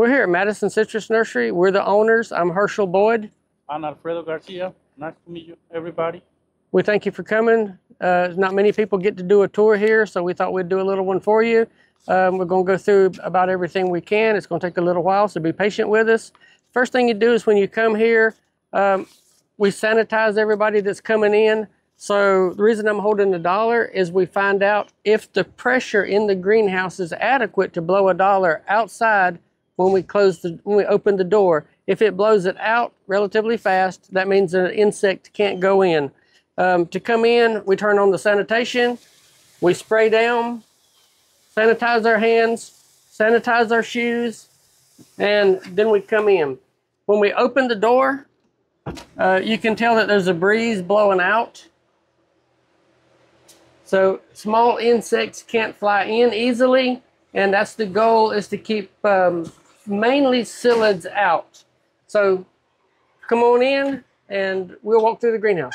We're here at Madison Citrus Nursery. We're the owners. I'm Herschel Boyd. I'm Alfredo Garcia. Nice to meet you, everybody. We thank you for coming. Not many people get to do a tour here, so we thought we'd do a little one for you. We're going to go through about everything we can. It's going to take a little while, so be patient with us. First thing you do is when you come here, we sanitize everybody that's coming in. So the reason I'm holding $1 is we find out if the pressure in the greenhouse is adequate to blow $1 outside when we open the door. If it blows it out relatively fast, that means an insect can't go in. To come in, we turn on the sanitation, we spray down, sanitize our hands, sanitize our shoes, and then we come in. When we open the door, you can tell that there's a breeze blowing out. So small insects can't fly in easily, and that's the goal, is to keep mainly psyllids out. So come on in and we'll walk through the greenhouse.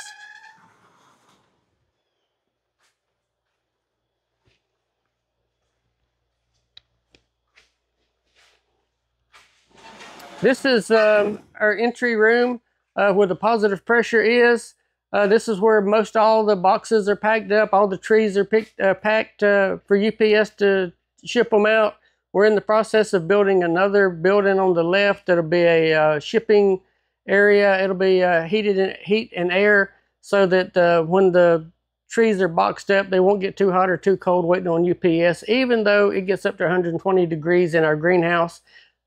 This is our entry room where the positive pressure is. This is where most all the boxes are packed up. All the trees are packed for UPS to ship them out. We're in the process of building another building on the left. That'll be a shipping area. It'll be heat and air, so that when the trees are boxed up, they won't get too hot or too cold waiting on UPS, even though it gets up to 120 degrees in our greenhouse,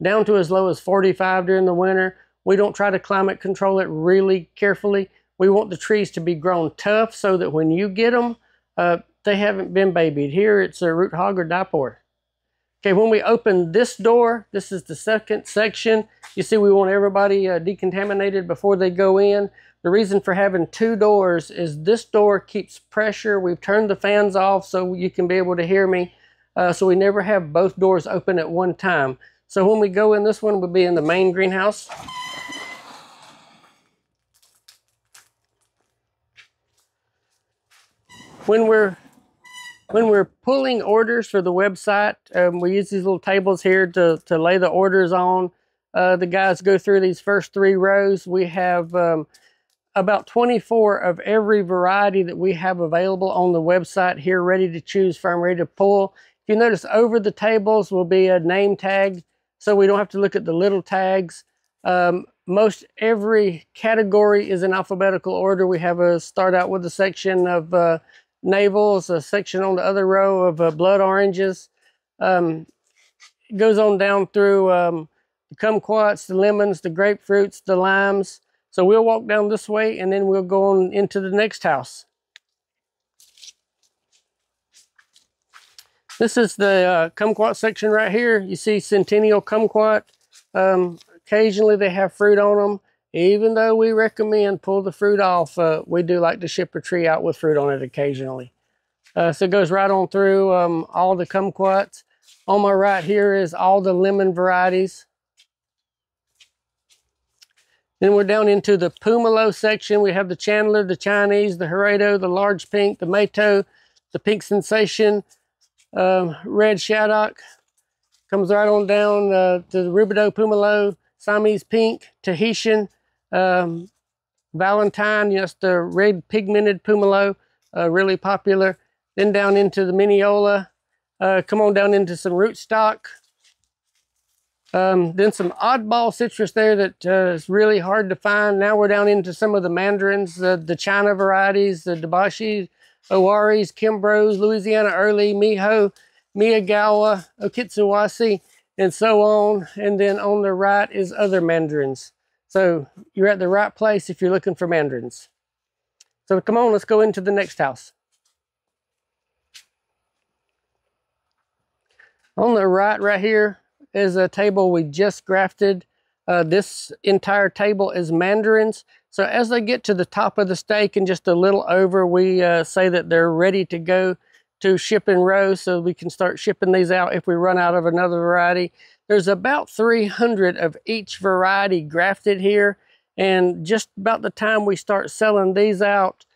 down to as low as 45 during the winter. We don't try to climate control it really carefully. We want the trees to be grown tough so that when you get them, they haven't been babied. Here it's a root hog or dipore. Okay, when we open this door, this is the second section. You see, we want everybody decontaminated before they go in. The reason for having two doors is this door keeps pressure. We've turned the fans off so you can be able to hear me. So we never have both doors open at one time. So when we go in this one, we'll be in the main greenhouse. When we're pulling orders for the website, we use these little tables here to lay the orders on. The guys go through these first 3 rows. We have about 24 of every variety that we have available on the website here, ready to choose from, ready to pull. If you notice, over the tables will be a name tag, so we don't have to look at the little tags. Most every category is in alphabetical order. We have a start out with a section of navels, a section on the other row of blood oranges. It goes on down through the kumquats, the lemons, the grapefruits, the limes. So we'll walk down this way and then we'll go on into the next house. This is the kumquat section right here. You see Centennial kumquat. Occasionally they have fruit on them. Even though we recommend pull the fruit off, we do like to ship a tree out with fruit on it occasionally. So it goes right on through all the kumquats. On my right here is all the lemon varieties. Then we're down into the Pumelo section. We have the Chandler, the Chinese, the Herredo, the large pink, the Mato, the pink sensation, red shaddock. Comes right on down to the Rubido Pumelo, Siamese pink, Tahitian, Valentine, just the red pigmented Pumelo, really popular. Then down into the Mineola. Come on down into some rootstock. Then some oddball citrus there that is really hard to find. Now we're down into some of the mandarins, the China varieties, the Dabashi, Owaris, Kimbros, Louisiana Early, Miho, Miyagawa, Okitsuwasi, and so on. And then on the right is other mandarins. So you're at the right place if you're looking for mandarins. So come on, let's go into the next house. On the right here is a table we just grafted. This entire table is mandarins. So as they get to the top of the stake and just a little over, we say that they're ready to go to ship in rows, so we can start shipping these out if we run out of another variety. There's about 300 of each variety grafted here, and just about the time we start selling these out,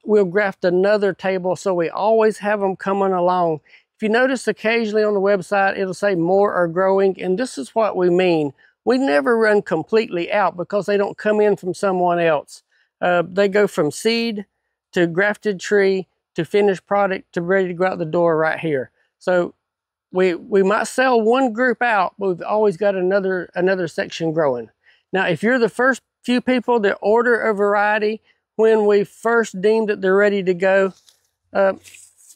we'll graft another table, so we always have them coming along. If you notice occasionally on the website, it'll say more are growing, and this is what we mean. We never run completely out because they don't come in from someone else. They go from seed to grafted tree to finished product to ready to go out the door right here. So we might sell one group out, but we've always got another section growing. Now, if you're the first few people that order a variety when we first deem that they're ready to go,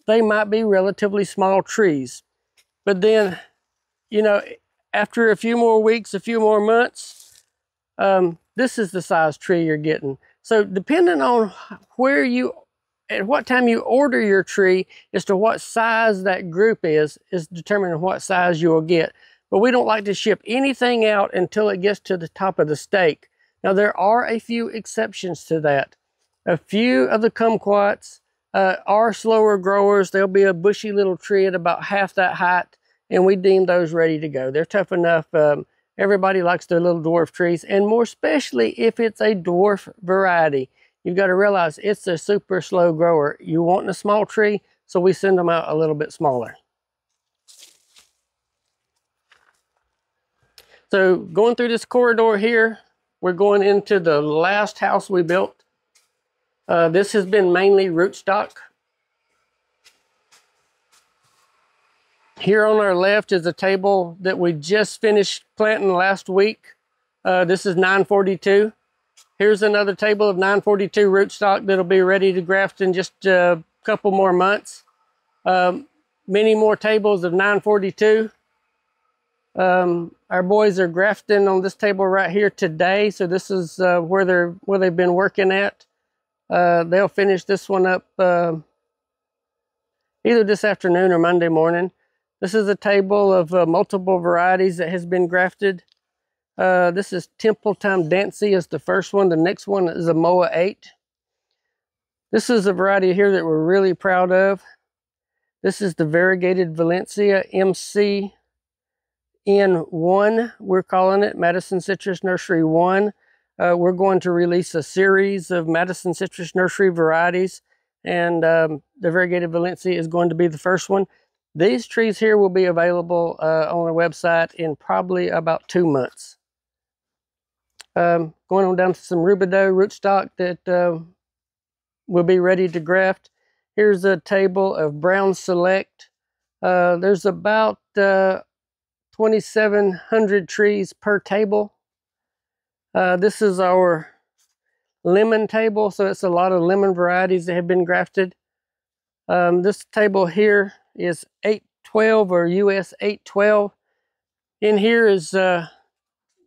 they might be relatively small trees. But then, you know, after a few more weeks, a few more months, this is the size tree you're getting. So depending on at what time you order your tree as to what size that group is determining what size you will get. But we don't like to ship anything out until it gets to the top of the stake. Now, there are a few exceptions to that. A few of the kumquats are slower growers. There'll be a bushy little tree at about half that height, and we deem those ready to go. They're tough enough. Everybody likes their little dwarf trees, and more especially if it's a dwarf variety. You've got to realize it's a super slow grower. You want a small tree, so we send them out a little bit smaller. So going through this corridor here, we're going into the last house we built. This has been mainly rootstock. Here on our left is a table that we just finished planting last week. This is 942. Here's another table of 942 rootstock that'll be ready to graft in just a couple more months. Many more tables of 942. Our boys are grafting on this table right here today, so this is where they've been working at. They'll finish this one up either this afternoon or Monday morning. This is a table of multiple varieties that has been grafted. This is Temple Time Dancy is the first one. The next one is a Moa 8. This is a variety here that we're really proud of. This is the variegated Valencia MCN1, we're calling it, Madison Citrus Nursery 1. We're going to release a series of Madison Citrus Nursery varieties, and the variegated Valencia is going to be the first one. These trees here will be available on our website in probably about 2 months. Going on down to some Rubidoux rootstock that will be ready to graft. Here's a table of Brown Select. There's about 2,700 trees per table. This is our lemon table, so it's a lot of lemon varieties that have been grafted. This table here is 812 or US 812. In here is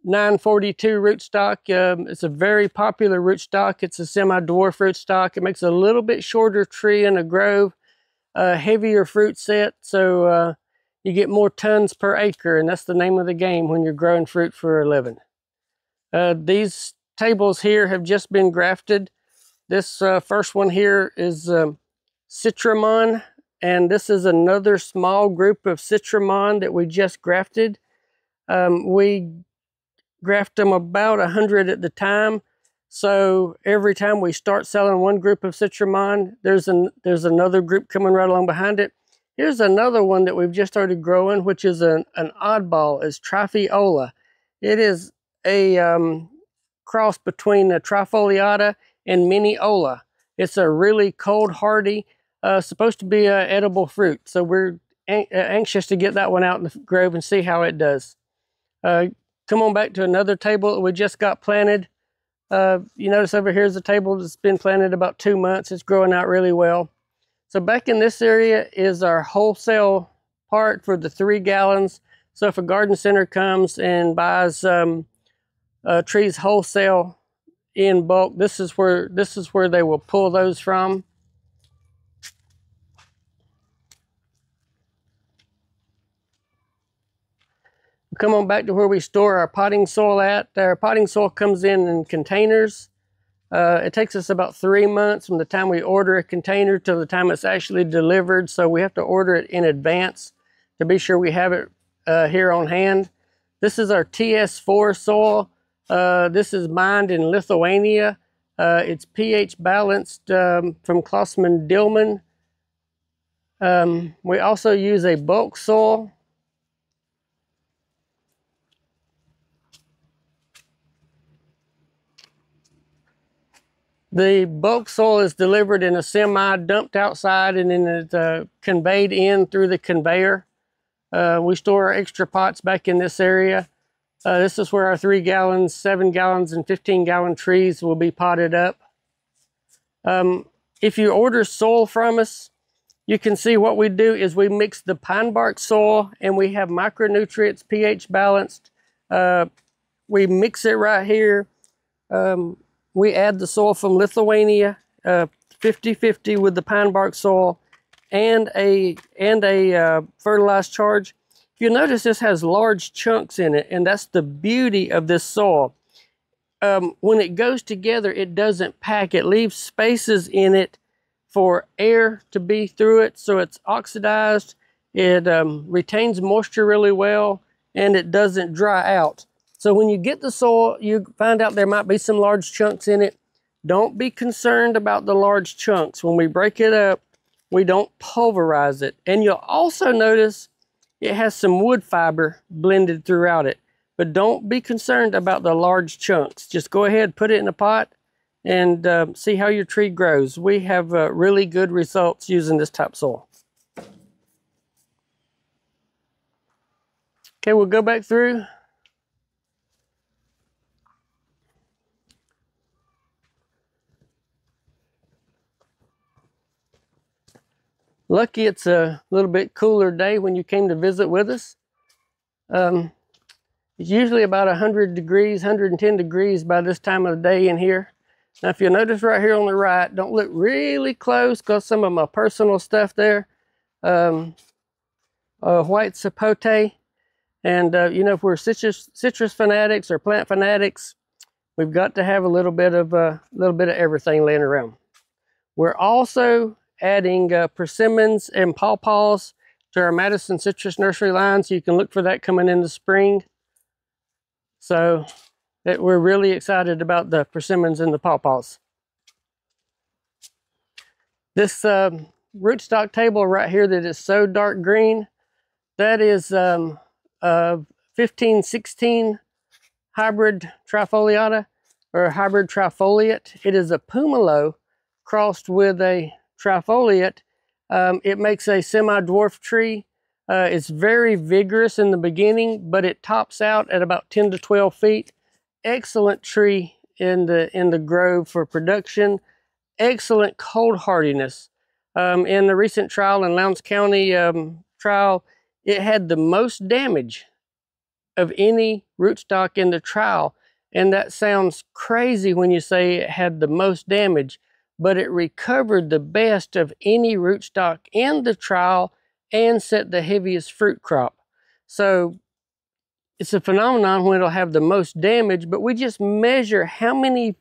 942 rootstock. It's a very popular rootstock. It's a semi-dwarf rootstock. It makes a little bit shorter tree in a grove, heavier fruit set, so you get more tons per acre, and that's the name of the game when you're growing fruit for a living. These tables here have just been grafted. This first one here is Citramon, and this is another small group of Citramon that we just grafted. We graft them about 100 at the time, so every time we start selling one group of Citramon, there's another group coming right along behind it. Here's another one that we've just started growing, which is an oddball. It's Trifeola. It is a cross between a Trifoliata and Miniola. It's a really cold hardy, supposed to be an edible fruit. So we're anxious to get that one out in the grove and see how it does. Come on back to another table that we just got planted. You notice over here is a table that's been planted about 2 months. It's growing out really well. So back in this area is our wholesale part for the 3 gallons. So if a garden center comes and buys trees wholesale in bulk, this is where they will pull those from. Come on back to where we store our potting soil at. Our potting soil comes in containers. It takes us about 3 months from the time we order a container to the time it's actually delivered. So we have to order it in advance to be sure we have it here on hand. This is our TS4 soil. This is mined in Lithuania. It's pH balanced from Klossman Dillman. We also use a bulk soil. The bulk soil is delivered in a semi, dumped outside, and then it's conveyed in through the conveyor. We store our extra pots back in this area. This is where our 3 gallons, 7 gallons, and 15-gallon trees will be potted up. If you order soil from us, you can see what we do is we mix the pine bark soil, and we have micronutrients, pH balanced. We mix it right here. We add the soil from Lithuania, 50-50 with the pine bark soil, and a fertilized charge. You'll notice this has large chunks in it, and that's the beauty of this soil. When it goes together, it doesn't pack. It leaves spaces in it for air to be through it, so it's oxidized. It retains moisture really well, and it doesn't dry out. So when you get the soil, you find out there might be some large chunks in it. Don't be concerned about the large chunks. When we break it up, we don't pulverize it. And you'll also notice it has some wood fiber blended throughout it. But don't be concerned about the large chunks. Just go ahead, put it in a pot, and see how your tree grows. We have really good results using this type of soil. Okay, we'll go back through. Lucky it's a little bit cooler day when you came to visit with us. It's usually about 100 degrees, 110 degrees by this time of the day in here. Now, if you'll notice right here on the right, don't look really close because some of my personal stuff there. White sapote. And, you know, if we're citrus fanatics or plant fanatics, we've got to have a little bit of everything laying around. We're also adding persimmons and pawpaws to our Madison citrus nursery line, so you can look for that coming in the spring. So we're really excited about the persimmons and the pawpaws. This rootstock table right here that is so dark green, that is 1516 hybrid trifoliata, or hybrid trifoliate. It is a pumelo crossed with a trifoliate. It makes a semi-dwarf tree. It's very vigorous in the beginning, but it tops out at about 10 to 12 feet. Excellent tree in the grove for production. Excellent cold hardiness. In the recent trial in Lowndes County trial, it had the most damage of any rootstock in the trial. And that sounds crazy when you say it had the most damage, but it recovered the best of any rootstock in the trial and set the heaviest fruit crop. So it's a phenomenon when it'll have the most damage, but we just measure how many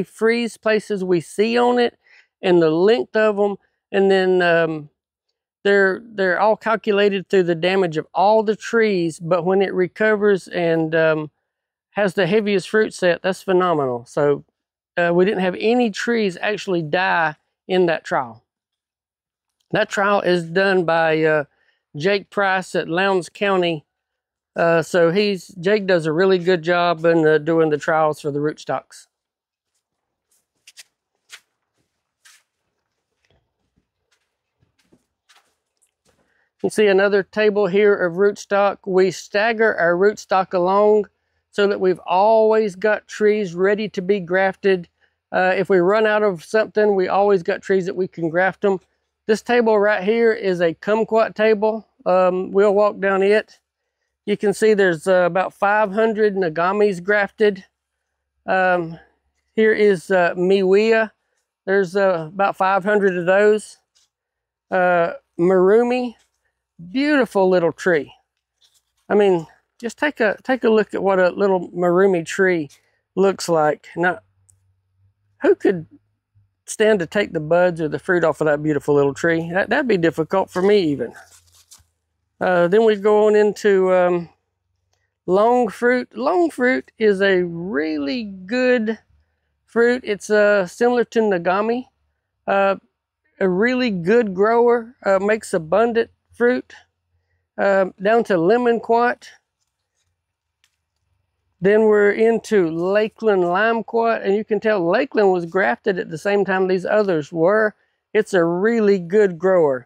freeze places we see on it and the length of them, and then they're all calculated through the damage of all the trees. But when it recovers and has the heaviest fruit set, that's phenomenal. So we didn't have any trees actually die in that trial. That trial is done by Jake Price at Lowndes County. So Jake does a really good job in doing the trials for the rootstocks. You see another table here of rootstock. We stagger our rootstock along so that we've always got trees ready to be grafted. If we run out of something, we always got trees that we can graft them. This table right here is a kumquat table. We'll walk down it. You can see there's about 500 nagamis grafted. Here is miwia. There's about 500 of those. Marumi, beautiful little tree. I mean, just take a look at what a little marumi tree looks like. Now, who could stand to take the buds or the fruit off of that beautiful little tree? That'd be difficult for me even. Then we go on into long fruit. Long fruit is a really good fruit. It's similar to nagami. a really good grower, makes abundant fruit, down to lemon quat. Then we're into Lakeland limequat, and you can tell Lakeland was grafted at the same time these others were. It's a really good grower.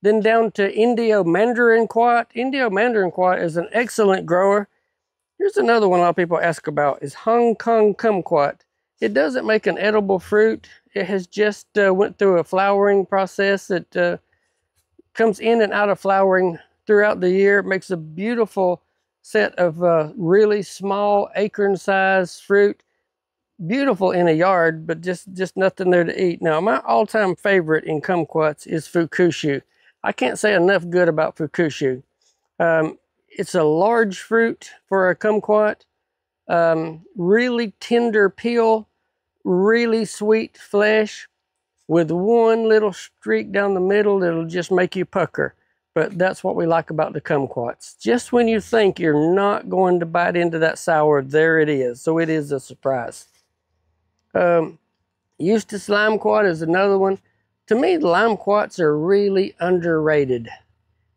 Then down to Indio Mandarin quat. Indio Mandarin quat is an excellent grower. Here's another one a lot of people ask about, is Hong Kong kumquat. It doesn't make an edible fruit. It has just went through a flowering process that comes in and out of flowering throughout the year. It makes a beautiful set of really small acorn-sized fruit. Beautiful in a yard, but just nothing there to eat. Now, my all-time favorite in kumquats is fukushu. I can't say enough good about fukushu. It's a large fruit for a kumquat. Really tender peel, really sweet flesh, with one little streak down the middle that'll just make you pucker. But that's what we like about the kumquats. Just when you think you're not going to bite into that sour, there it is. So it is a surprise. Eustace limequat is another one. To me, the limequats are really underrated.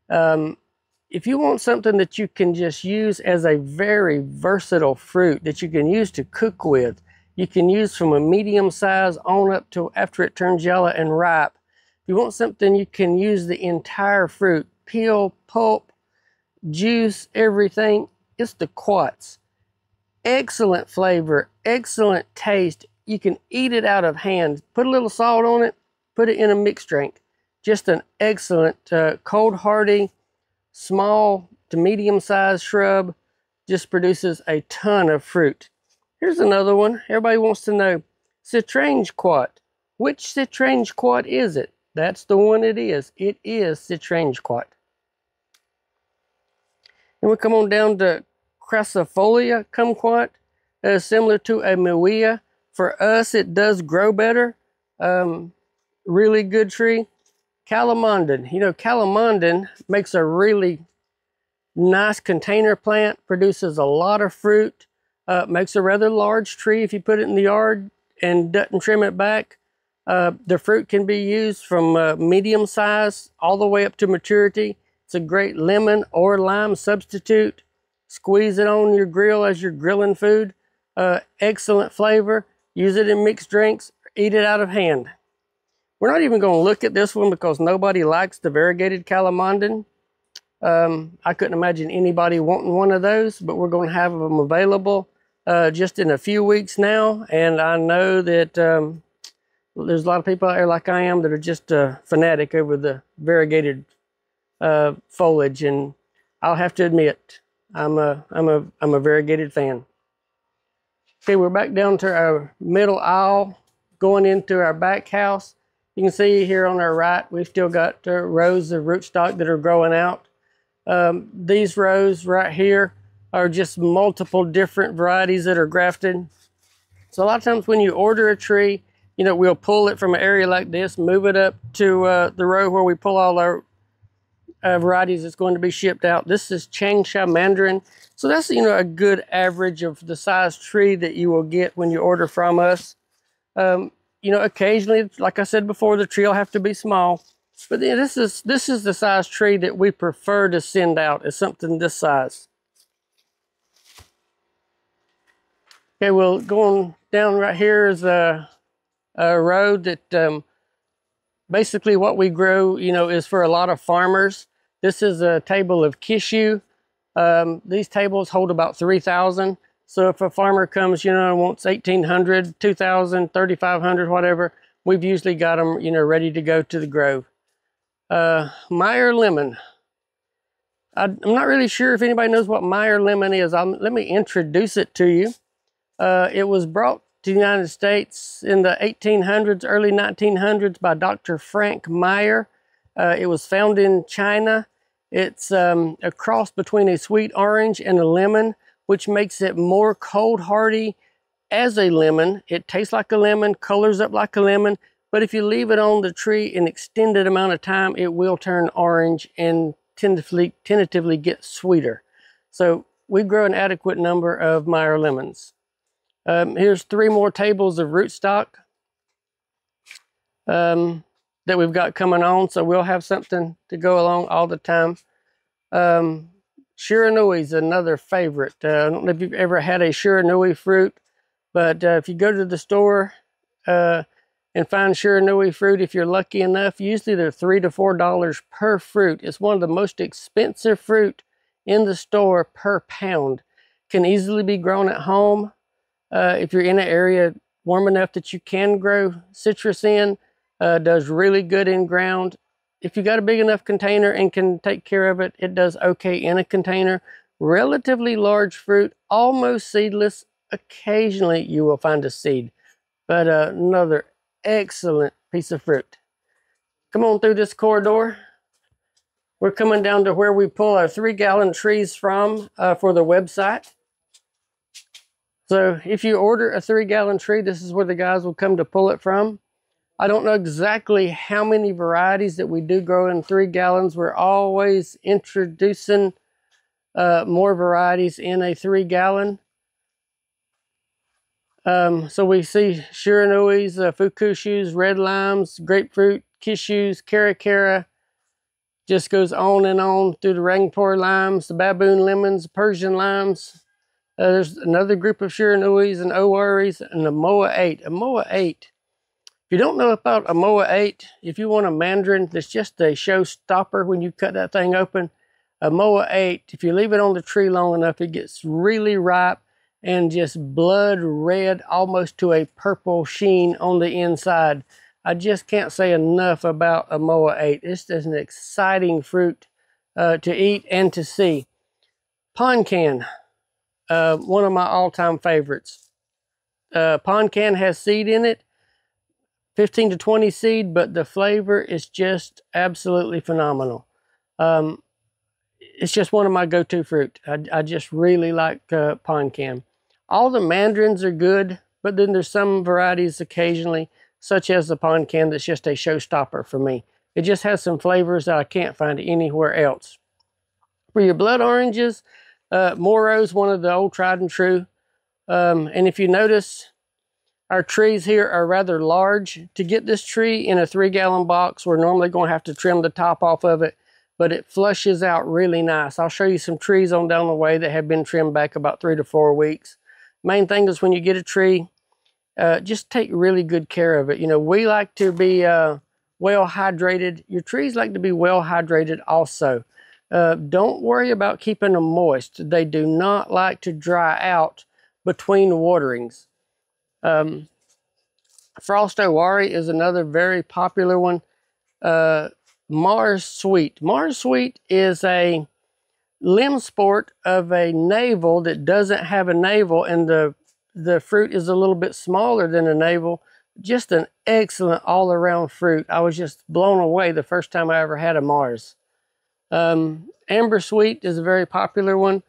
If you want something that you can just use as a very versatile fruit that you can use to cook with, you can use from a medium size on up to after it turns yellow and ripe. If you want something you can use the entire fruit, peel, pulp, juice, everything, it's the quats. Excellent flavor, excellent taste. You can eat it out of hand. Put a little salt on it, put it in a mixed drink. Just an excellent, cold hardy, small to medium-sized shrub. Just produces a ton of fruit. Here's another one. Everybody wants to know, citrange quat. Which citrange quat is it? That's the one it is. It is citrange quat. And we come on down to crassifolia kumquat. Similar to a mawia. For us, it does grow better. Really good tree. Calamondin. You know, calamondin makes a really nice container plant, produces a lot of fruit, makes a rather large tree if you put it in the yard and doesn't trim it back. The fruit can be used from medium size all the way up to maturity. It's a great lemon or lime substitute. Squeeze it on your grill as you're grilling food. Excellent flavor. Use it in mixed drinks. Eat it out of hand. We're not even going to look at this one because nobody likes the variegated calamondin. I couldn't imagine anybody wanting one of those, but we're going to have them available just in a few weeks now. And I know that there's a lot of people out there like I am that are just fanatic over the variegated foliage, and I'll have to admit I'm a variegated fan. Okay, we're back down to our middle aisle, going into our back house. You can see here on our right, we've still got rows of rootstock that are growing out. These rows right here are just multiple different varieties that are grafted. So a lot of times when you order a tree, you know, we'll pull it from an area like this, move it up to the row where we pull all our varieties that's going to be shipped out. This is Changsha Mandarin. So that's, you know, a good average of the size tree that you will get when you order from us. You know, occasionally, like I said before, the tree will have to be small. But yeah, this is the size tree that we prefer to send out, is something this size. Okay, well, going down right here is a road that basically what we grow, you know, is for a lot of farmers. This is a table of kishu. These tables hold about 3,000. So if a farmer comes, you know, and wants 1,800, 2,000, 3,500, whatever, we've usually got them, you know, ready to go to the grove. Meyer lemon. I'm not really sure if anybody knows what Meyer lemon is. Let me introduce it to you. It was brought to the United States in the 1800s, early 1900s by Dr. Frank Meyer. It was found in China. It's a cross between a sweet orange and a lemon, which makes it more cold hardy as a lemon. It tastes like a lemon, colors up like a lemon, but if you leave it on the tree an extended amount of time, it will turn orange and tentatively get sweeter. So we grow an adequate number of Meyer lemons. Here's 3 more tables of rootstock. that we've got coming on, so we'll have something to go along all the time. Shiranui is another favorite. I don't know if you've ever had a Shiranui fruit, but if you go to the store and find Shiranui fruit, if you're lucky enough, usually they're $3 to $4 per fruit. It's one of the most expensive fruit in the store per pound. Can easily be grown at home. If you're in an area warm enough that you can grow citrus in, does really good in ground. If you got a big enough container and can take care of it, it does okay in a container. Relatively large fruit, almost seedless. Occasionally you will find a seed, but another excellent piece of fruit. Come on through this corridor. We're coming down to where we pull our 3-gallon trees from for the website. So if you order a 3-gallon tree, this is where the guys will come to pull it from. I don't know exactly how many varieties that we do grow in 3 gallons. We're always introducing more varieties in a 3-gallon. So we see Shiranuis, Fukushus, red limes, grapefruit, Kishus, Caracara. Just goes on and on through the Rangpur limes, the baboon lemons, Persian limes. There's another group of Shiranuis and Owaris and the Moa 8. A Moa 8. If you don't know about a Moa 8, if you want a mandarin that's just a showstopper when you cut that thing open, a Moa 8, if you leave it on the tree long enough, it gets really ripe and just blood red, almost to a purple sheen on the inside. I just can't say enough about a Moa 8. It's just an exciting fruit to eat and to see. Poncan, one of my all-time favorites. Poncan has seed in it. 15 to 20 seed, but the flavor is just absolutely phenomenal. It's just one of my go-to fruit. I just really like Poncan. All the mandarins are good, but then there's some varieties occasionally, such as the Poncan, that's just a showstopper for me. It just has some flavors that I can't find anywhere else. For your blood oranges, Moro's one of the old tried and true. And if you notice, our trees here are rather large. To get this tree in a 3-gallon box, we're normally going to have to trim the top off of it, but it flushes out really nice. I'll show you some trees on down the way that have been trimmed back about 3 to 4 weeks. Main thing is when you get a tree, just take really good care of it. You know, we like to be well hydrated. Your trees like to be well hydrated also. Don't worry about keeping them moist. They do not like to dry out between waterings. Frost Owari is another very popular one. Mars Sweet. Mars Sweet is a limb sport of a navel that doesn't have a navel, and the fruit is a little bit smaller than a navel. Just an excellent all-around fruit. I was just blown away the first time I ever had a Mars. Amber Sweet is a very popular one.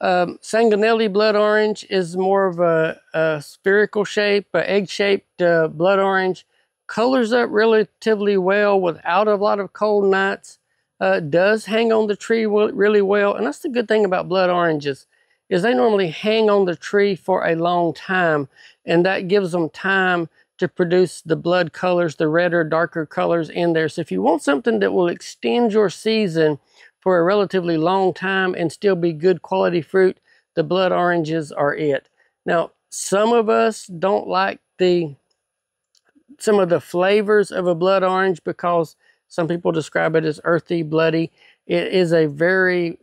Sanganelli blood orange is more of a spherical shape, egg-shaped blood orange. Colors up relatively well without a lot of cold nights. Does hang on the tree really well, and that's the good thing about blood oranges, is they normally hang on the tree for a long time, and that gives them time to produce the blood colors, the redder, darker colors in there. So if you want something that will extend your season for a relatively long time and still be good quality fruit, the blood oranges are it. Now, some of us don't like some of the flavors of a blood orange because some people describe it as earthy, bloody. It is a very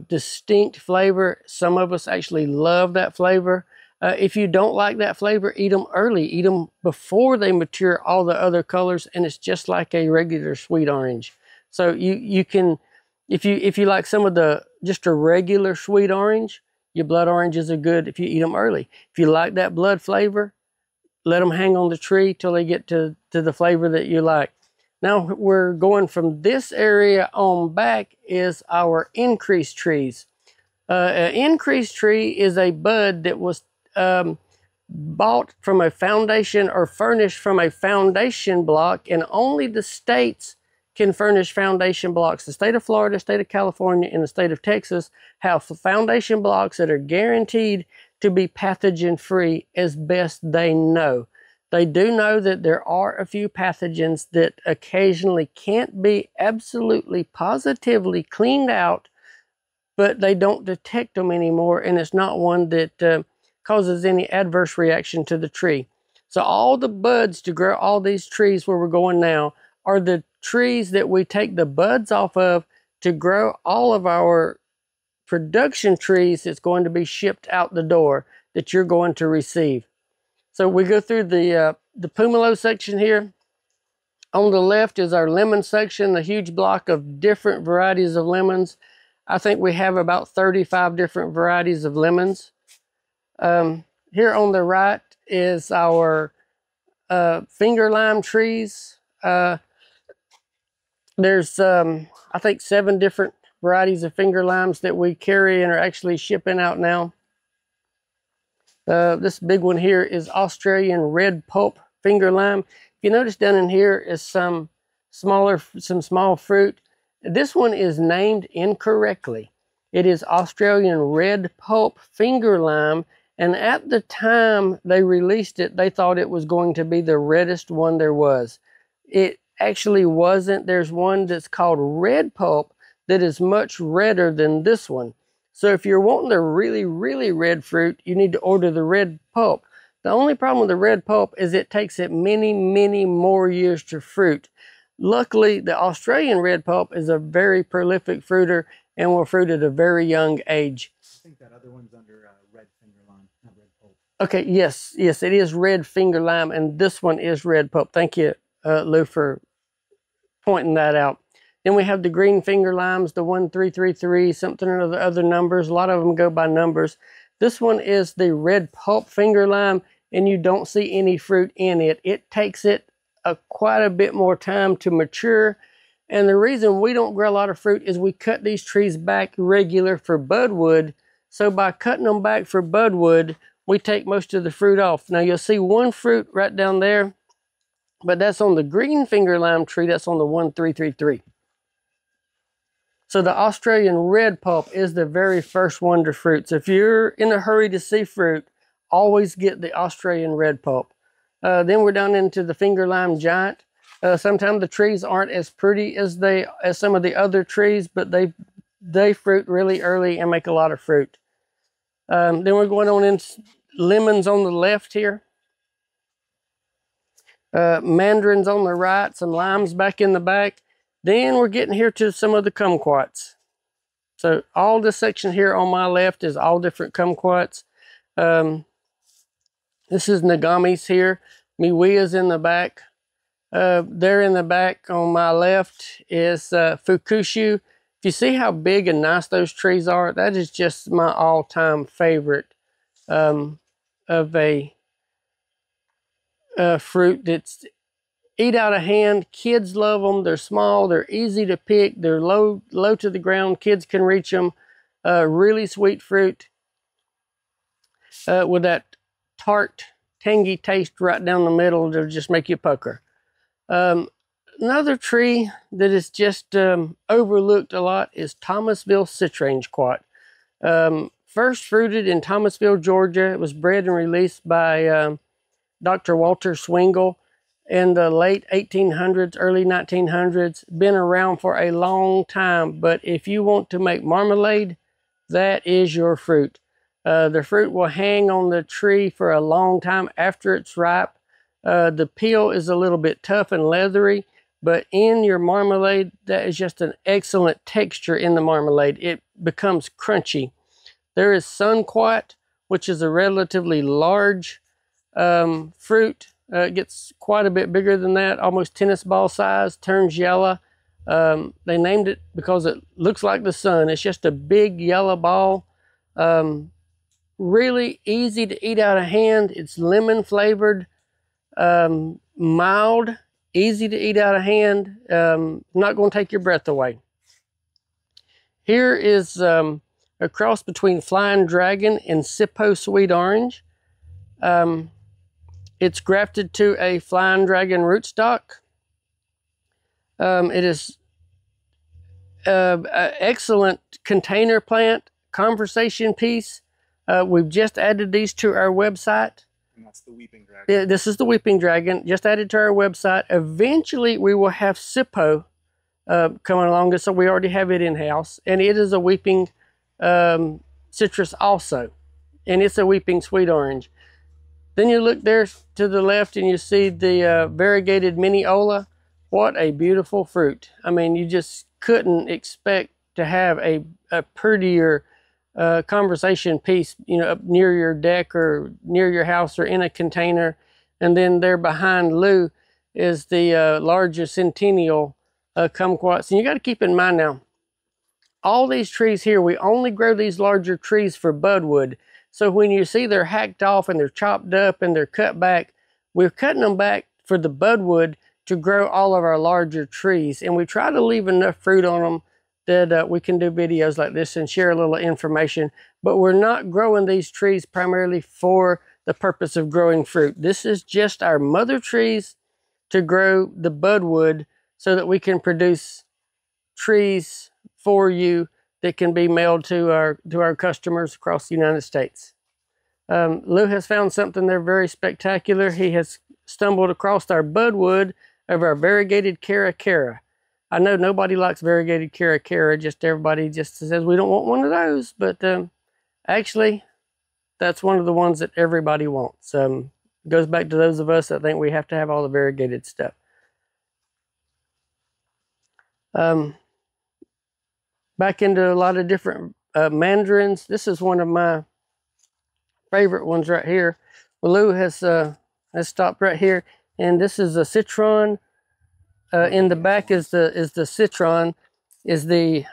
distinct flavor. Some of us actually love that flavor. If you don't like that flavor, eat them early. Eat them before they mature all the other colors, and it's just like a regular sweet orange. So you can, if you like some of just a regular sweet orange, your blood oranges are good if you eat them early. If you like that blood flavor, let them hang on the tree till they get to the flavor that you like. Now we're going from this area on back is our increased trees. An increased tree is a bud that was bought from a foundation or furnished from a foundation block, and only the states can furnish foundation blocks. The state of Florida, state of California, and the state of Texas have foundation blocks that are guaranteed to be pathogen free as best they know. They do know that there are a few pathogens that occasionally can't be absolutely positively cleaned out, but they don't detect them anymore, and it's not one that causes any adverse reaction to the tree. So all the buds to grow all these trees where we're going now are the trees that we take the buds off of to grow all of our production trees that's going to be shipped out the door that you're going to receive. So we go through the Pumelo section here. On the left is our lemon section, a huge block of different varieties of lemons. I think we have about 35 different varieties of lemons. Here on the right is our finger lime trees. There's, I think, 7 different varieties of finger limes that we carry and are actually shipping out now. This big one here is Australian red pulp finger lime. If you notice down in here is some small fruit. This one is named incorrectly. It is Australian red pulp finger lime, and at the time they released it, they thought it was going to be the reddest one there was. It actually wasn't. There's one that's called red pulp that is much redder than this one. So if you're wanting the really, really red fruit, you need to order the red pulp. The only problem with the red pulp is it takes it many, many more years to fruit. Luckily, the Australian red pulp is a very prolific fruiter and will fruit at a very young age. I think that other one's under red finger lime, not red pulp. Okay, yes, it is red finger lime, and this one is red pulp. Thank you, Lou, for pointing that out. Then we have the green finger limes, the 1333, something or the other numbers. A lot of them go by numbers. This one is the red pulp finger lime, and you don't see any fruit in it. It takes it quite a bit more time to mature. And the reason we don't grow a lot of fruit is we cut these trees back regular for budwood. So by cutting them back for budwood, we take most of the fruit off. Now you'll see one fruit right down there, but that's on the green finger lime tree. That's on the 1333. So the Australian red pulp is the very first one to fruit. So if you're in a hurry to see fruit, always get the Australian red pulp. Then we're down into the finger lime giant. Sometimes the trees aren't as pretty as some of the other trees, but they fruit really early and make a lot of fruit. Then we're going on in lemons on the left here. Mandarins on the right, some limes back in the back. Then we're getting here to some of the kumquats. So all this section here on my left is all different kumquats. This is Nagamis here. Miwia's in the back. There in the back on my left is Fukushu. If you see how big and nice those trees are, that is just my all-time favorite of a fruit that's eat out of hand. Kids love them. They're small. They're easy to pick. They're low to the ground. Kids can reach them. Really sweet fruit with that tart, tangy taste right down the middle to just make you pucker. Another tree that is just overlooked a lot is Thomasville citrangequat. First fruited in Thomasville, Georgia. It was bred and released by Dr. Walter Swingle in the late 1800s, early 1900s. Been around for a long time, but if you want to make marmalade, that is your fruit. The fruit will hang on the tree for a long time after it's ripe. The peel is a little bit tough and leathery, but in your marmalade, that is just an excellent texture in the marmalade. It becomes crunchy. There is sunquat, which is a relatively large fruit. It gets quite a bit bigger than that, almost tennis ball size, turns yellow. They named it because it looks like the sun. It's just a big yellow ball. Really easy to eat out of hand. It's lemon flavored, mild, easy to eat out of hand. Not going to take your breath away. Here is a cross between Flying Dragon and Sippo Sweet Orange. It's grafted to a Flying Dragon rootstock. It is an excellent container plant, conversation piece. We've just added these to our website. And that's the weeping dragon. Yeah, this is the weeping dragon, just added to our website. Eventually, we will have Sippo coming along, so we already have it in-house. And it is a weeping citrus also. And it's a weeping sweet orange. Then you look there to the left and you see the variegated Mineola. What a beautiful fruit. I mean, you just couldn't expect to have a prettier conversation piece, you know, up near your deck or near your house or in a container. And then there behind Lou is the larger centennial kumquats. And you got to keep in mind now, all these trees here, we only grow these larger trees for budwood. So when you see they're hacked off and they're chopped up and they're cut back, we're cutting them back for the budwood to grow all of our larger trees. And we try to leave enough fruit on them that we can do videos like this and share a little information. But we're not growing these trees primarily for the purpose of growing fruit. This is just our mother trees to grow the budwood so that we can produce trees for you that can be mailed to our customers across the United States. Lou has found something there very spectacular. He has stumbled across our budwood of our variegated Cara Cara. I know nobody likes variegated Cara Cara, just everybody just says we don't want one of those, but actually that's one of the ones that everybody wants. Goes back to those of us that think we have to have all the variegated stuff. Back into a lot of different mandarins. This is one of my favorite ones right here. Well, Lou has stopped right here, and this is a citron. In the back is the citron, is the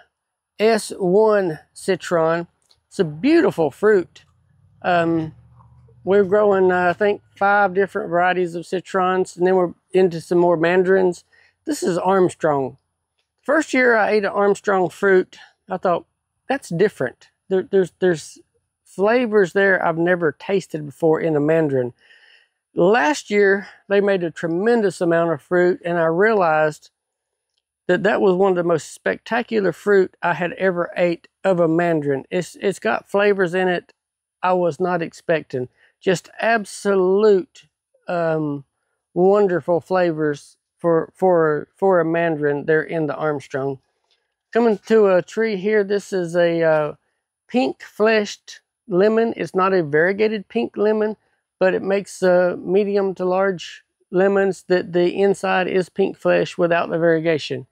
S1 citron. It's a beautiful fruit. We're growing, I think, 5 different varieties of citrons, and then we're into some more mandarins. This is Armstrong. First year I ate an Armstrong fruit, I thought, that's different. There's flavors there I've never tasted before in a mandarin. Last year, they made a tremendous amount of fruit, and I realized that that was one of the most spectacular fruit I had ever ate of a mandarin. It's got flavors in it I was not expecting. Just absolute wonderful flavors for a mandarin there in the Armstrong. Coming to a tree here, this is a pink-fleshed lemon. It's not a variegated pink lemon, but it makes medium to large lemons that the inside is pink flesh without the variegation.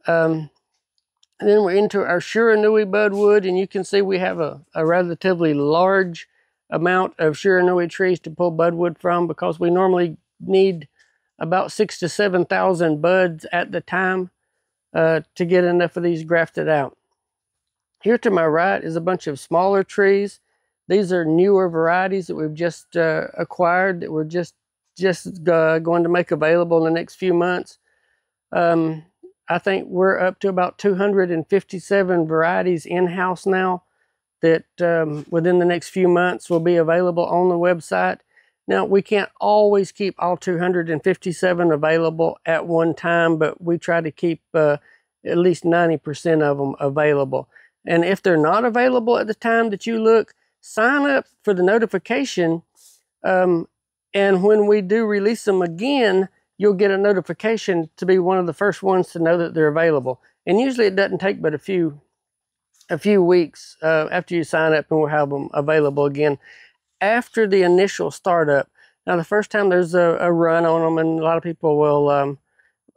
And then we're into our Shiranui budwood, and you can see we have a relatively large amount of Shiranui trees to pull budwood from, because we normally need about 6,000 to 7,000 buds at the time to get enough of these grafted out. Here to my right is a bunch of smaller trees. These are newer varieties that we've just acquired, that we're just going to make available in the next few months. I think we're up to about 257 varieties in-house now that within the next few months will be available on the website. Now, we can't always keep all 257 available at one time, but we try to keep at least 90% of them available. And if they're not available at the time that you look, sign up for the notification, and when we do release them again, you'll get a notification to be one of the first ones to know that they're available. And usually it doesn't take but a few weeks after you sign up, and we'll have them available again after the initial startup. Now, the first time there's a run on them, and a lot of people will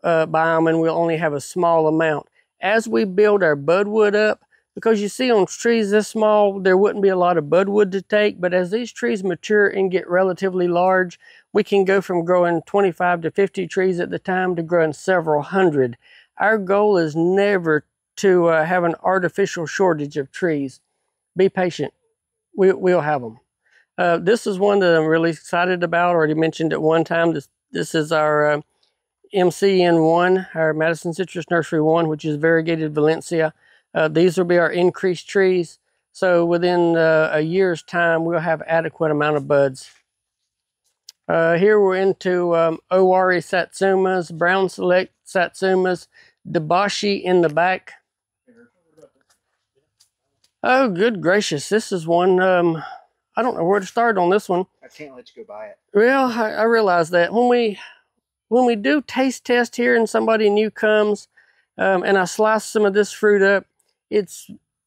buy them, and we'll only have a small amount. As we build our budwood up, because you see on trees this small, there wouldn't be a lot of budwood to take, but as these trees mature and get relatively large, we can go from growing 25 to 50 trees at the time to growing several hundred. Our goal is never to have an artificial shortage of trees. Be patient. We'll have them. This is one that I'm really excited about. I already mentioned it one time. This is our MCN1, our Madison Citrus Nursery 1, which is variegated Valencia. These will be our increased trees. So within a year's time, we'll have adequate amount of buds. Here we're into Owari Satsumas, Brown Select Satsumas, Dabashi in the back. Oh, good gracious. This is one I don't know where to start on this one. I can't let you go by it. Well, I realize that when we do taste test here and somebody new comes, and I slice some of this fruit up, it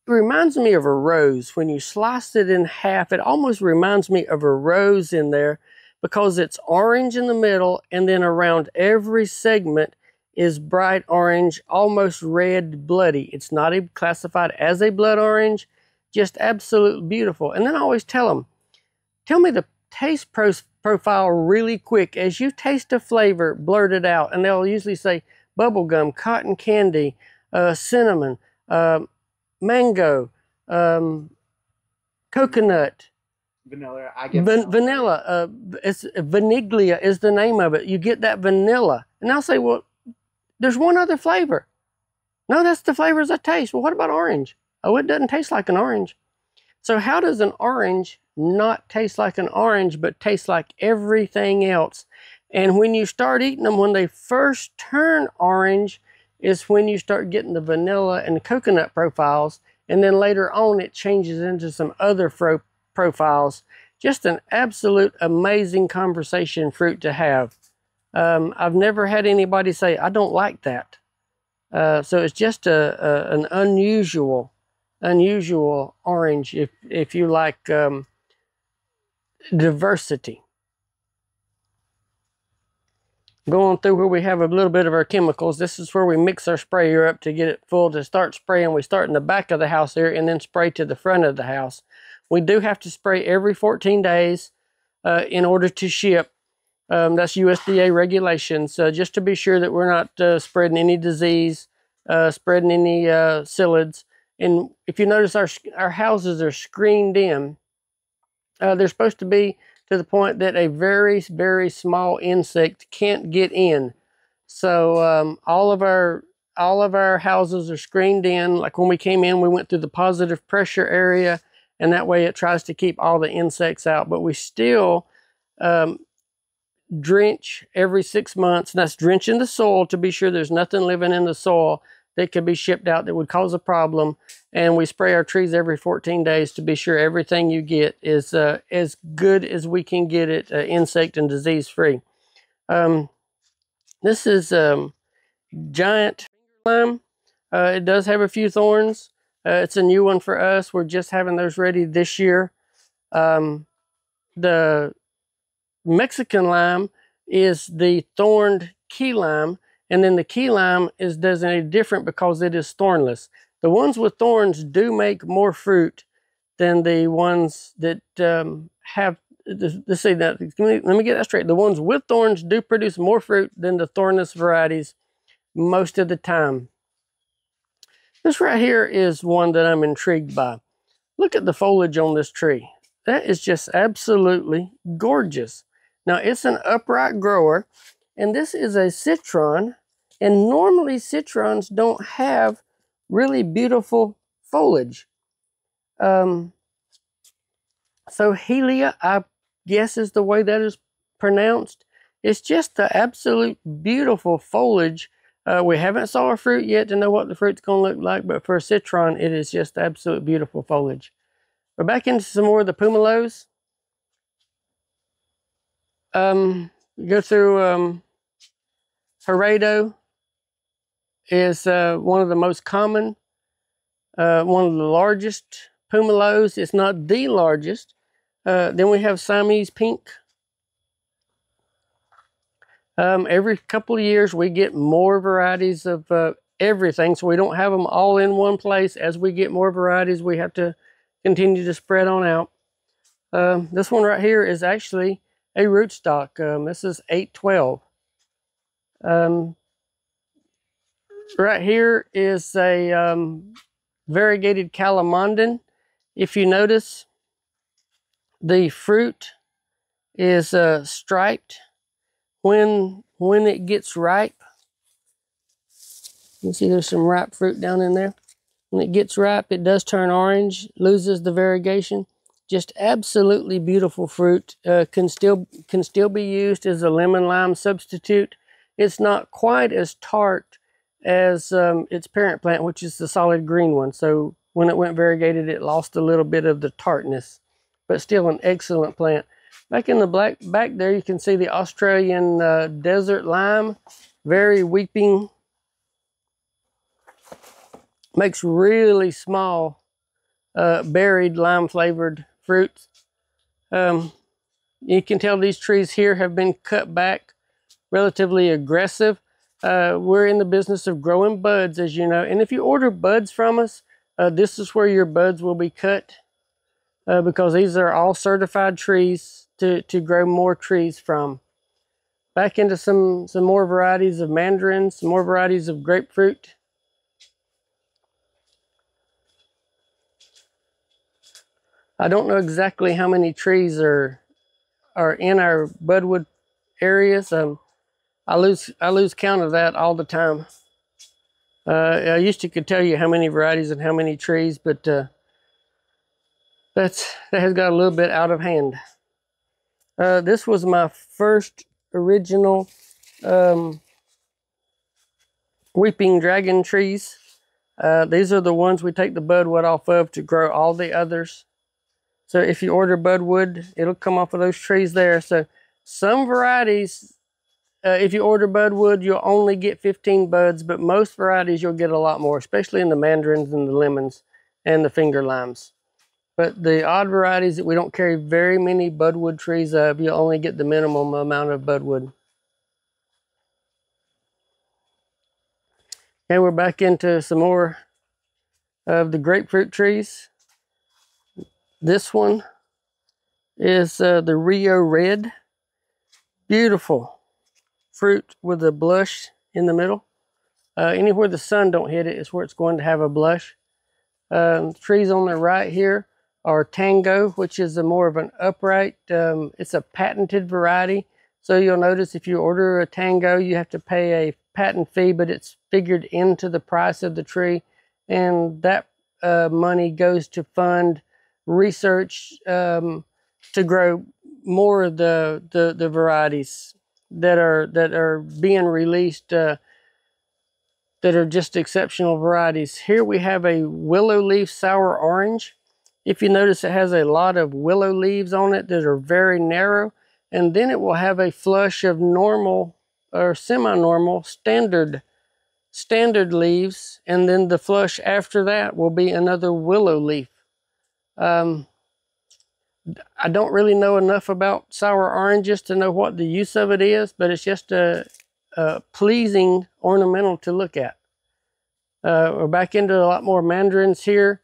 reminds me of a rose. When you slice it in half, it almost reminds me of a rose in there because it's orange in the middle, and then around every segment is bright orange, almost red, bloody. It's not classified as a blood orange, just absolutely beautiful. And then I always tell them, tell me the taste profile really quick. As you taste a flavor, blurt it out. And they'll usually say bubblegum, cotton candy, cinnamon, mango, coconut. Vanilla, I get vanilla. It's vaniglia is the name of it. You get that vanilla. And I'll say, well, there's one other flavor. No, that's the flavors I taste. Well, what about orange? Oh, it doesn't taste like an orange. So how does an orange not taste like an orange, but taste like everything else? And when you start eating them, when they first turn orange, is when you start getting the vanilla and the coconut profiles. And then later on, it changes into some other profiles. Just an absolute amazing conversation fruit to have. I've never had anybody say, I don't like that. So it's just an unusual orange if you like diversity. Going through where we have a little bit of our chemicals. This is where we mix our sprayer up to get it full to start spraying. We start in the back of the house here and then spray to the front of the house. We do have to spray every 14 days in order to ship. That's USDA regulations, just to be sure that we're not spreading any disease, spreading any psyllids. And if you notice, our houses are screened in. They're supposed to be to the point that a very, very small insect can't get in. So all of our houses are screened in. Like when we came in, we went through the positive pressure area, and that way it tries to keep all the insects out. But we still drench every 6 months, and that's drenching the soil to be sure there's nothing living in the soil that could be shipped out that would cause a problem. And we spray our trees every 14 days to be sure everything you get is as good as we can get it, insect and disease free. This is giant lime. It does have a few thorns. It's a new one for us. We're just having those ready this year. The Mexican lime is the thorned key lime, and then the key lime is designated different because it is thornless. The ones with thorns do make more fruit than the ones that have, let's see that, let me get that straight. The ones with thorns do produce more fruit than the thornless varieties most of the time. This right here is one that I'm intrigued by. Look at the foliage on this tree. That is just absolutely gorgeous. Now, it's an upright grower, and this is a citron, and normally citrons don't have really beautiful foliage. So Helia, I guess is the way that is pronounced. It's just the absolute beautiful foliage. We haven't saw a fruit yet to know what the fruit's going to look like, but for a citron, it is just absolute beautiful foliage. We're back into some more of the pumelos. Go through Gerardo is one of the most common, one of the largest pumelos. It's not the largest. Then we have Siamese pink. Every couple of years we get more varieties of everything, so we don't have them all in one place. As we get more varieties, we have to continue to spread on out. This one right here is actually a rootstock. This is 812. Right here is a variegated calamondin. If you notice, the fruit is striped when it gets ripe. You see there's some ripe fruit down in there. When it gets ripe, it does turn orange, loses the variegation. Just absolutely beautiful fruit. Can still be used as a lemon lime substitute. It's not quite as tart as its parent plant, which is the solid green one. So when it went variegated, it lost a little bit of the tartness. but still an excellent plant. Back in the back there, you can see the Australian desert lime, very weeping. Makes really small berried lime flavored fruits. You can tell these trees here have been cut back, relatively aggressive. We're in the business of growing buds, as you know, and if you order buds from us, this is where your buds will be cut, because these are all certified trees to grow more trees from. Back into some more varieties of mandarins, some more varieties of grapefruit. I don't know exactly how many trees are in our budwood areas. I lose count of that all the time. I used to could tell you how many varieties and how many trees, but that has got a little bit out of hand. This was my first original weeping dragon trees. These are the ones we take the budwood off of to grow all the others. So if you order budwood, it'll come off of those trees there. So some varieties, if you order budwood, you'll only get 15 buds, but most varieties you'll get a lot more, especially in the mandarins and the lemons and the finger limes. But the odd varieties that we don't carry very many budwood trees of, you'll only get the minimum amount of budwood. And we're back into some more of the grapefruit trees. This one is the Rio Red. Beautiful fruit with a blush in the middle. Anywhere the sun don't hit it is where it's going to have a blush. Trees on the right here are Tango, which is more of an upright. It's a patented variety. So you'll notice if you order a Tango, you have to pay a patent fee, but it's figured into the price of the tree. And that money goes to fund research to grow more of the varieties that are being released, that are just exceptional varieties. Here we have a willow leaf sour orange. If you notice, it has a lot of willow leaves on it that are very narrow, and then it will have a flush of normal or semi-normal standard leaves, and then the flush after that will be another willow leaf. I don't really know enough about sour oranges to know what the use of it is, but it's just a pleasing ornamental to look at. We're back into a lot more mandarins here.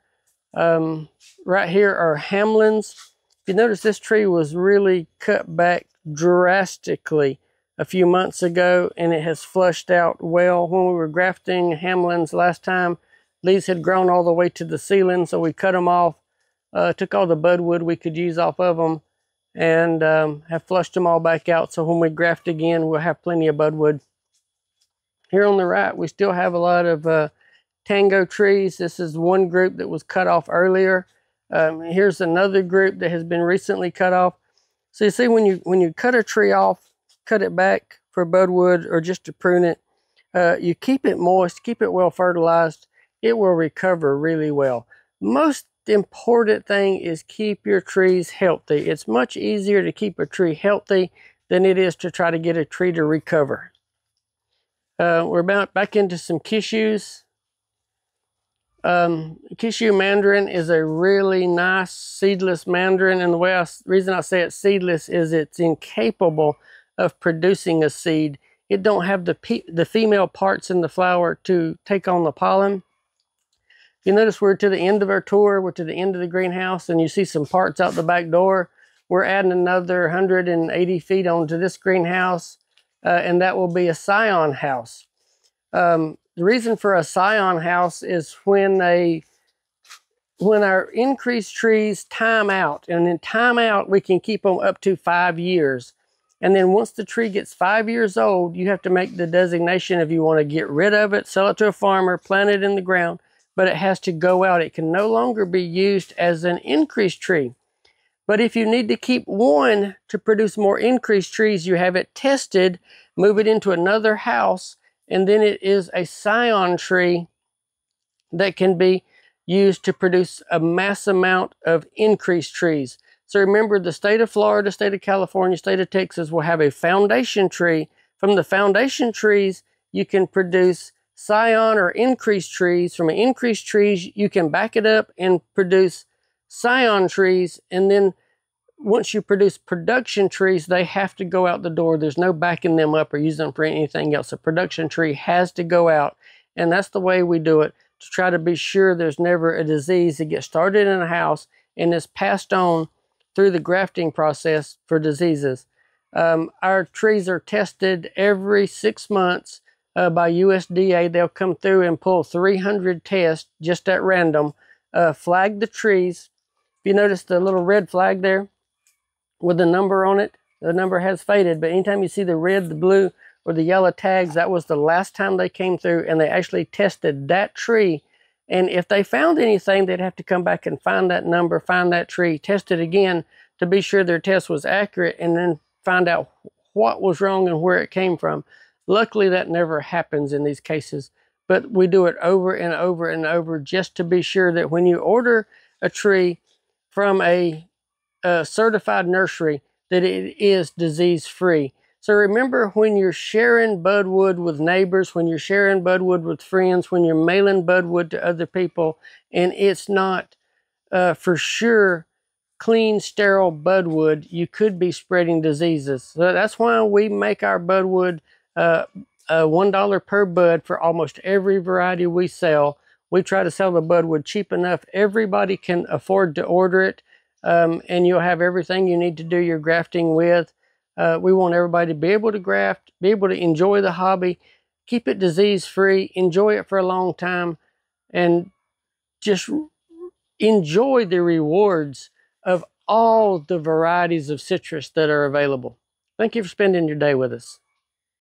Right here are hamlins. If you notice, this tree was really cut back drastically a few months ago, and it has flushed out well. When we were grafting hamlins last time, these had grown all the way to the ceiling, so we cut them off. Took all the budwood we could use off of them, and have flushed them all back out, so when we graft again, we'll have plenty of budwood. Here on the right, we still have a lot of Tango trees. This is one group that was cut off earlier. Here's another group that has been recently cut off. So you see, when you cut a tree off, cut it back for budwood or just to prune it, you keep it moist, keep it well fertilized, it will recover really well. Most important thing is keep your trees healthy. It's much easier to keep a tree healthy than it is to try to get a tree to recover. We're back into some cashews. Cashew mandarin is a really nice seedless mandarin, and the reason I say it's seedless is it's incapable of producing a seed. It don't have the female parts in the flower to take on the pollen. You notice we're to the end of our tour, we're to the end of the greenhouse, and you see some parts out the back door. We're adding another 180 feet onto this greenhouse, and that will be a scion house. The reason for a scion house is when our increased trees time out, and in time out we can keep them up to 5 years. And then once the tree gets 5 years old, you have to make the designation if you want to get rid of it, sell it to a farmer, plant it in the ground, but it has to go out. It can no longer be used as an increased tree. But if you need to keep one to produce more increased trees, you have it tested, move it into another house, and then it is a scion tree that can be used to produce a mass amount of increased trees. So remember, the state of Florida, state of California, state of Texas will have a foundation tree. From the foundation trees, you can produce scion or increased trees. From increased trees, you can back it up and produce scion trees. And then once you produce production trees, they have to go out the door. There's no backing them up or using them for anything else. A production tree has to go out. And that's the way we do it, to try to be sure there's never a disease that gets started in a house and is passed on through the grafting process for diseases. Our trees are tested every 6 months by USDA. They'll come through and pull 300 tests just at random, flag the trees. If you notice the little red flag there with the number on it, the number has faded, but anytime you see the red, the blue, or the yellow tags, that was the last time they came through and they actually tested that tree. And if they found anything, they'd have to come back and find that number, find that tree, test it again to be sure their test was accurate, and then find out what was wrong and where it came from. Luckily, that never happens in these cases, but we do it over and over and over just to be sure that when you order a tree from a certified nursery, that it is disease-free. So remember, when you're sharing budwood with neighbors, when you're sharing budwood with friends, when you're mailing budwood to other people, and it's not for sure clean, sterile budwood, you could be spreading diseases. So that's why we make our budwood $1 per bud for almost every variety we sell. We try to sell the budwood cheap enough everybody can afford to order it, and you'll have everything you need to do your grafting with. We want everybody to be able to graft, be able to enjoy the hobby, keep it disease-free, enjoy it for a long time, and just enjoy the rewards of all the varieties of citrus that are available. Thank you for spending your day with us.